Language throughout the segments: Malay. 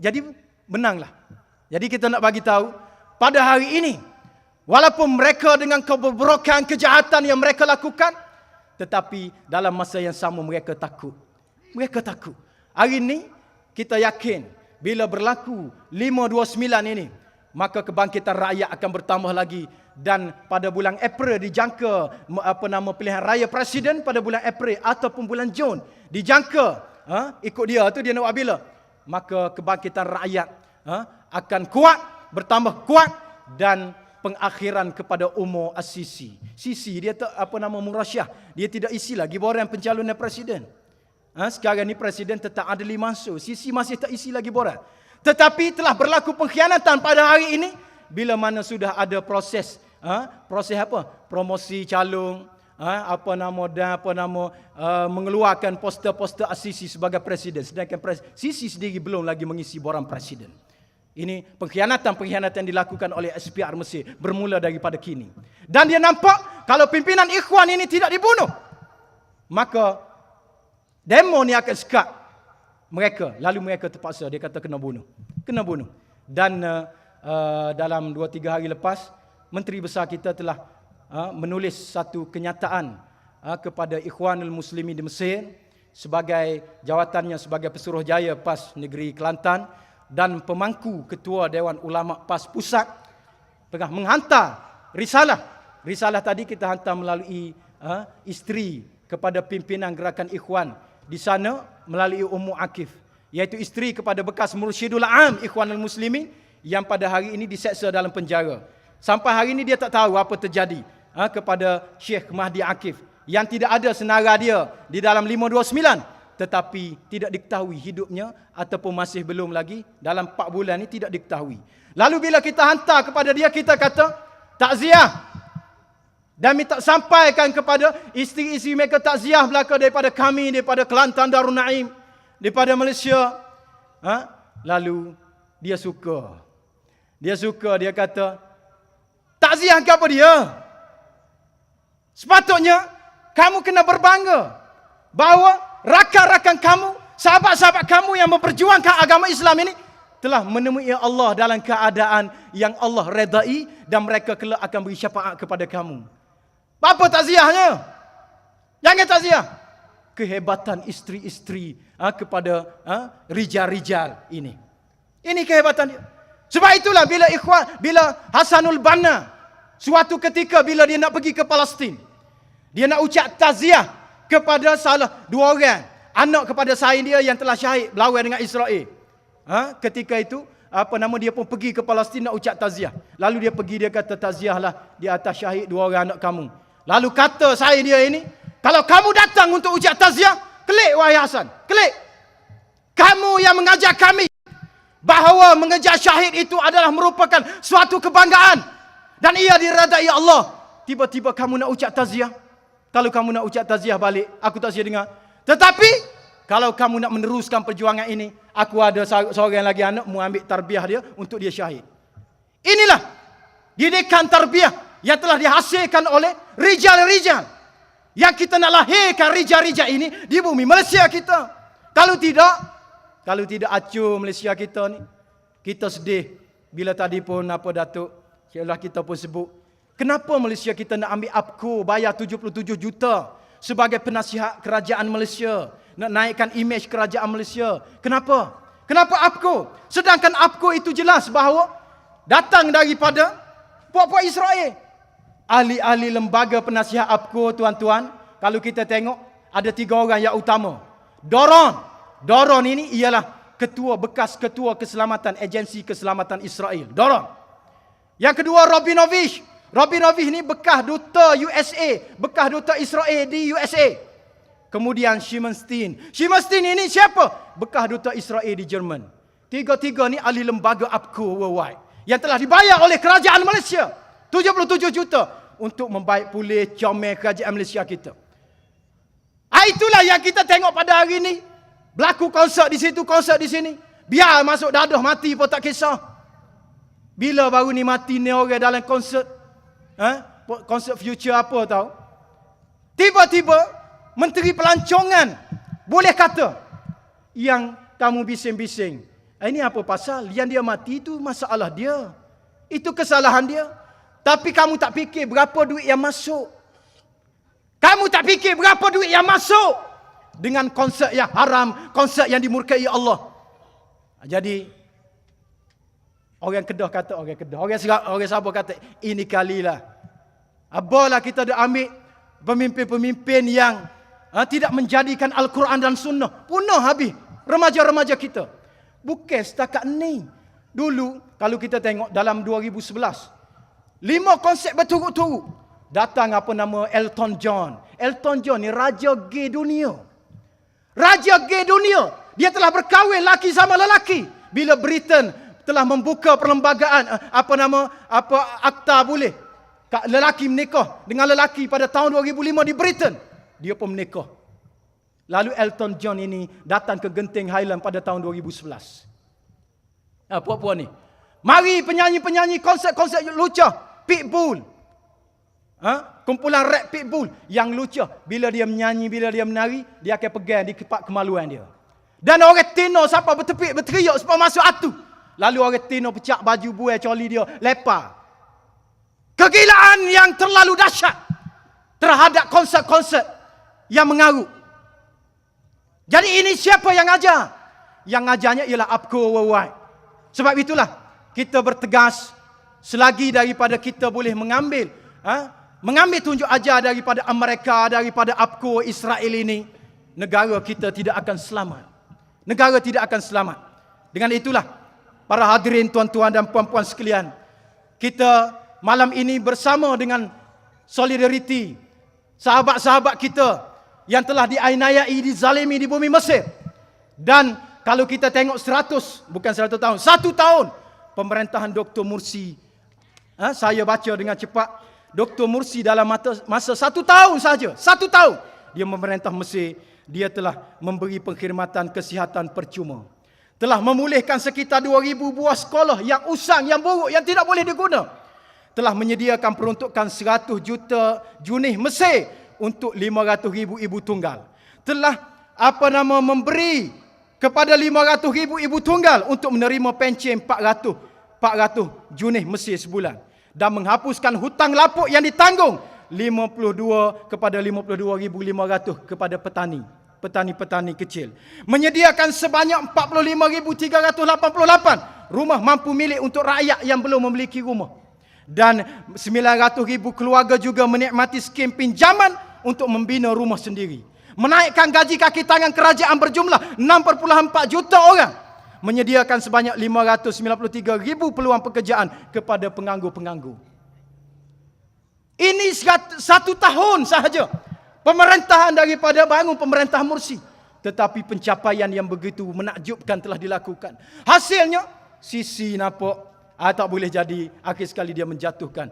Jadi menanglah. Jadi kita nak bagi tahu pada hari ini, walaupun mereka dengan kebobrokan, kejahatan yang mereka lakukan, tetapi dalam masa yang sama mereka takut. Mereka takut. Hari ini kita yakin bila berlaku 529 ini, maka kebangkitan rakyat akan bertambah lagi. Dan pada bulan April dijangka pilihan raya presiden pada bulan April ataupun bulan Jun dijangka ikut dia tu dia nak buat bila, maka kebangkitan rakyat akan kuat, bertambah kuat, dan pengakhiran kepada umur As-Sisi. Sisi dia tak murasyah, dia tidak isi lagi borang pencalonan presiden. Sekarang ni presiden tetap Adli Mansur, Sisi masih tak isi lagi borang. Tetapi telah berlaku pengkhianatan pada hari ini bila mana sudah ada proses promosi calon, mengeluarkan poster-poster As-Sisi sebagai presiden, sedangkan Sisi sendiri belum lagi mengisi borang presiden. Ini pengkhianatan dilakukan oleh SPR Mesir bermula daripada kini. Dan dia nampak kalau pimpinan Ikhwan ini tidak dibunuh, maka demo ni akan sekat mereka. Lalu mereka terpaksa, dia kata kena bunuh. Dan dalam 2-3 hari lepas, Menteri Besar kita telah menulis satu kenyataan kepada Ikhwanul Muslimin di Mesir sebagai jawatannya sebagai Pesuruhjaya PAS Negeri Kelantan dan pemangku Ketua Dewan Ulama PAS Pusat tengah menghantar risalah. Risalah tadi kita hantar melalui isteri kepada pimpinan gerakan Ikhwan di sana melalui Ummu Akif, iaitu isteri kepada bekas Mursyidul Am Ikhwanul Muslimin yang pada hari ini diseksa dalam penjara. Sampai hari ini dia tak tahu apa terjadi kepada Syekh Mahdi Akif yang tidak ada senara dia di dalam 529, tetapi tidak diketahui hidupnya ataupun masih belum lagi dalam 4 bulan ini tidak diketahui. Lalu bila kita hantar kepada dia, kita kata takziah dan minta sampaikan kepada isteri-isteri mereka takziah belaka daripada kami, daripada Kelantan Darul Naim, daripada Malaysia. Lalu dia suka, dia kata takziah ke apa dia? Sepatutnya kamu kena berbangga bahawa rakan-rakan kamu, sahabat-sahabat kamu yang memperjuangkan agama Islam ini telah menemui Allah dalam keadaan yang Allah redai dan mereka kelak akan beri syafaat kepada kamu. Apa takziahnya? Jangan takziah kehebatan isteri-isteri kepada rijal-rijal ini. Ini kehebatan dia. Sebab itulah bila Hasanul Banna suatu ketika bila dia nak pergi ke Palestin, dia nak ucap takziah kepada salah 2 orang anak kepada saing dia yang telah syahid berlawan dengan Israel. Ketika itu dia pun pergi ke Palestin nak ucap takziah. Lalu dia pergi, dia kata takziahlah di atas syahid 2 orang anak kamu. Lalu kata saing dia ini, kalau kamu datang untuk ucap takziah, kelik wahai Hasan, kelik. Kamu yang mengajar kami bahawa mengejar syahid itu adalah merupakan suatu kebanggaan dan ia diredai Allah. Tiba-tiba kamu nak ucap takziah. Kalau kamu nak ucap takziah balik, aku tak sia dengar. Tetapi kalau kamu nak meneruskan perjuangan ini, aku ada seorang lagi anak mu ambil tarbiyah dia untuk dia syahid. Inilah didikan tarbiyah yang telah dihasilkan oleh rijal-rijal yang kita nak lahirkan rijal-rijal ini di bumi Malaysia kita. Kalau tidak acur Malaysia kita ni. Kita sedih bila tadi pun Datuk Syailah kita pun sebut, kenapa Malaysia kita nak ambil APCO bayar 77 juta sebagai penasihat kerajaan Malaysia, nak naikkan imej kerajaan Malaysia. Kenapa? Kenapa APCO? Sedangkan APCO itu jelas bahawa datang daripada puak-puak Israel. Ahli-ahli lembaga penasihat APCO, tuan-tuan, kalau kita tengok ada 3 orang yang utama. Doron ini ialah bekas ketua keselamatan agensi keselamatan Israel. Doron. Yang kedua Robinovich ini bekas duta USA, bekas duta Israel di USA. Kemudian Shimenstein ini siapa? Bekas duta Israel di Jerman. 3 ni ahli lembaga APCO worldwide yang telah dibayar oleh kerajaan Malaysia 77 juta untuk membaik pulih comel kerajaan Malaysia kita. Itulah yang kita tengok pada hari ini. Berlaku konsert di situ, konsert di sini. Biar masuk dadah mati pun tak kisah. Bila baru ni mati ni orang dalam konsert, konsert future apa tahu? Tiba-tiba Menteri Pelancongan boleh kata yang kamu bising-bising Ini apa pasal? Yang dia mati itu masalah dia. Itu kesalahan dia. Tapi kamu tak fikir berapa duit yang masuk. Kamu tak fikir berapa duit yang masuk. Dengan konsert yang haram, konsert yang dimurkai Allah. Jadi, orang Kedah kata, orang Sabah kata, ini kalilah. Apalah kita dah ambil pemimpin-pemimpin yang tidak menjadikan Al-Quran dan Sunnah. Punah habis remaja-remaja kita. Bukan setakat ni. Dulu, kalau kita tengok dalam 2011, 5 konsert berturut-turut. Datang apa nama Elton John. Elton John ni raja gay dunia. Raja gay dunia. Dia telah berkahwin laki sama lelaki. Bila Britain telah membuka perlembagaan akta boleh lelaki menikah dengan lelaki pada tahun 2005 di Britain. Dia pun menikah. Lalu Elton John ini datang ke Genting Highland pada tahun 2011. Puan-puan ni. Mari penyanyi-penyanyi konsert-konsert lucah. Pitbull. Kumpulan rap Pitbull. Yang lucah. Bila dia menyanyi, bila dia menari, dia akan pegang di kepak kemaluan dia. Dan orang tino siapa bertepik, berteriak supaya masuk atu. Lalu orang tino pecah baju buai coli dia. Lepas. Kegilaan yang terlalu dahsyat. Terhadap konsert-konsert yang mengarut. Jadi ini siapa yang ajar? Yang ajarnya ialah APCO Worldwide. Sebab itulah kita bertegas selagi daripada kita boleh mengambil tunjuk ajar daripada Amerika, daripada APCO Israel ini, negara kita tidak akan selamat. Negara tidak akan selamat. Dengan itulah para hadirin tuan-tuan dan puan-puan sekalian, kita malam ini bersama dengan solidariti sahabat-sahabat kita yang telah dianiayai, dizalimi di bumi Mesir. Dan kalau kita tengok 100 tahun, 1 tahun pemerintahan Dr. Mursi. Saya baca dengan cepat. Dr. Mursi dalam masa 1 tahun saja, 1 tahun dia memerintah Mesir, dia telah memberi perkhidmatan kesihatan percuma. Telah memulihkan sekitar 2,000 buah sekolah yang usang, yang buruk, yang tidak boleh diguna. Telah menyediakan peruntukan 100 juta junih Mesir untuk 500,000 ibu tunggal. Telah memberi kepada 500,000 ibu tunggal untuk menerima pencen 400 junih Mesir sebulan. Dan menghapuskan hutang lapuk yang ditanggung 52 kepada 52,500 kepada petani kecil. Menyediakan sebanyak 45,388 rumah mampu milik untuk rakyat yang belum memiliki rumah. Dan 900,000 keluarga juga menikmati skim pinjaman untuk membina rumah sendiri. Menaikkan gaji kaki tangan kerajaan berjumlah 6.4 juta orang. Menyediakan sebanyak 593,000 peluang pekerjaan kepada penganggur-penganggur. Ini 1 tahun sahaja pemerintahan daripada bangun pemerintah Mursi. Tetapi pencapaian yang begitu menakjubkan telah dilakukan. Hasilnya, Sisi nampak tak boleh jadi. Akhir sekali dia menjatuhkan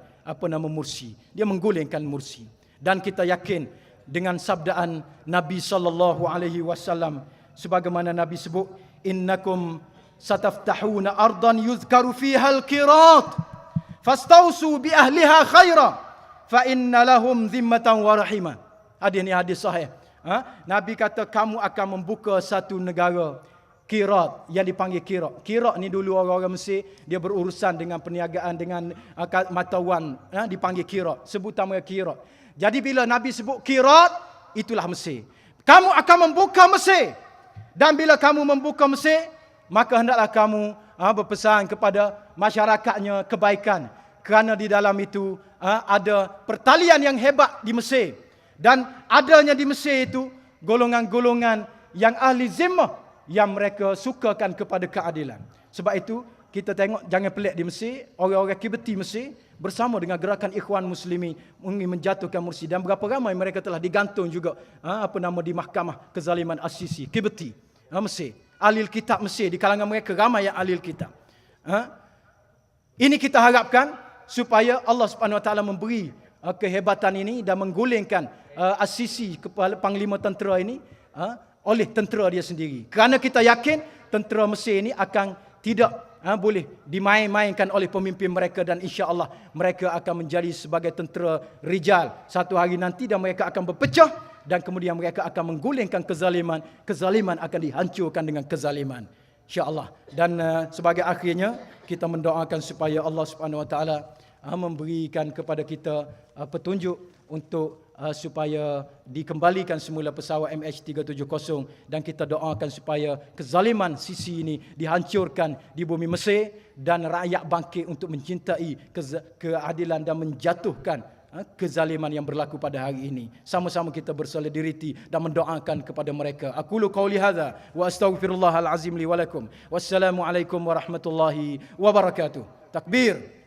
Mursi. Dia menggulingkan Mursi. Dan kita yakin dengan sabdaan Nabi SAW, sebagaimana Nabi sebut, innakum sataftahuna ardan yuzkaru fiha al-qirat fastausu bi ahliha khaira fa inna lahum zimmatan wa rahimah. Hadis ni hadis sahih. Nabi kata kamu akan membuka satu negara Qirat, yang dipanggil Qirat. Qirat ni dulu orang-orang Mesir, dia berurusan dengan perniagaan, dengan mata wang, dipanggil Qirat. Sebutan mereka Qirat. Jadi bila Nabi sebut Qirat, itulah Mesir. Kamu akan membuka Mesir. Dan bila kamu membuka Mesir, maka hendaklah kamu berpesan kepada masyarakatnya kebaikan. Kerana di dalam itu ada pertalian yang hebat di Mesir. Dan adanya di Mesir itu golongan-golongan yang ahli zimmah, yang mereka sukakan kepada keadilan. Sebab itu kita tengok jangan pelik di Mesir, orang-orang Kibti Mesir bersama dengan gerakan Ikhwan Muslimin ingin menjatuhkan Mursi, dan berapa ramai mereka telah digantung juga di mahkamah kezaliman As-Sisi Kibti Mesir. Ahli kitab Mesir, di kalangan mereka ramai yang ahli kitab. Ini kita harapkan supaya Allah Subhanahu Wa Taala memberi kehebatan ini dan menggulingkan As-Sisi, kepala panglima tentera ini, oleh tentera dia sendiri. Kerana kita yakin tentera Mesir ini akan tidak boleh dimain-mainkan oleh pemimpin mereka, dan insya-Allah mereka akan menjadi sebagai tentera rijal satu hari nanti, dan mereka akan berpecah dan kemudian mereka akan menggulingkan kezaliman. Kezaliman akan dihancurkan dengan kezaliman. insya-Allah. Dan sebagai akhirnya kita mendoakan supaya Allah Subhanahu Wa Taala memberikan kepada kita petunjuk untuk supaya dikembalikan semula pesawat MH370 dan kita doakan supaya kezaliman Sisi ini dihancurkan di bumi Mesir dan rakyat bangkit untuk mencintai keadilan dan menjatuhkan kezaliman yang berlaku pada hari ini. Sama-sama kita bersolidariti dan mendoakan kepada mereka. Aqulu qauli hadza wa astaghfirullahal azim li wa lakum. Wassalamualaikum warahmatullahi wabarakatuh. Takbir.